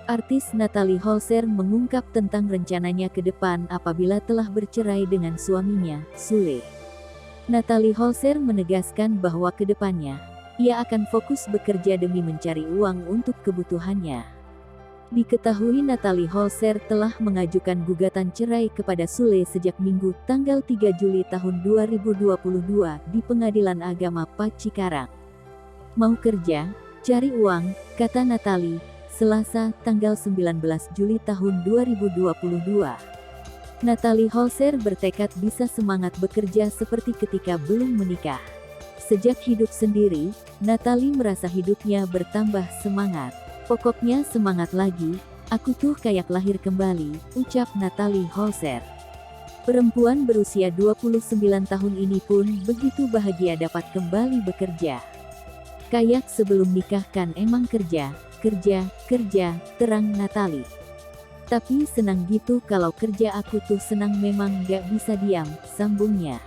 Artis Natalie Holzer mengungkap tentang rencananya ke depan apabila telah bercerai dengan suaminya, Sule. Natalie Holzer menegaskan bahwa ke depannya, ia akan fokus bekerja demi mencari uang untuk kebutuhannya. Diketahui Natalie Holzer telah mengajukan gugatan cerai kepada Sule sejak Minggu tanggal 3 Juli tahun 2022 di Pengadilan Agama Cikarang. Mau kerja, cari uang, kata Natalie, Selasa, tanggal 19 Juli tahun 2022. Natalie Holzer bertekad bisa semangat bekerja seperti ketika belum menikah. Sejak hidup sendiri, Natalie merasa hidupnya bertambah semangat. Pokoknya semangat lagi, aku tuh kayak lahir kembali, ucap Natalie Holzer. Perempuan berusia 29 tahun ini pun begitu bahagia dapat kembali bekerja. Kayak sebelum nikah kan emang kerja, terang Natalie. Tapi senang gitu kalau kerja aku tuh senang memang gak bisa diam, sambungnya.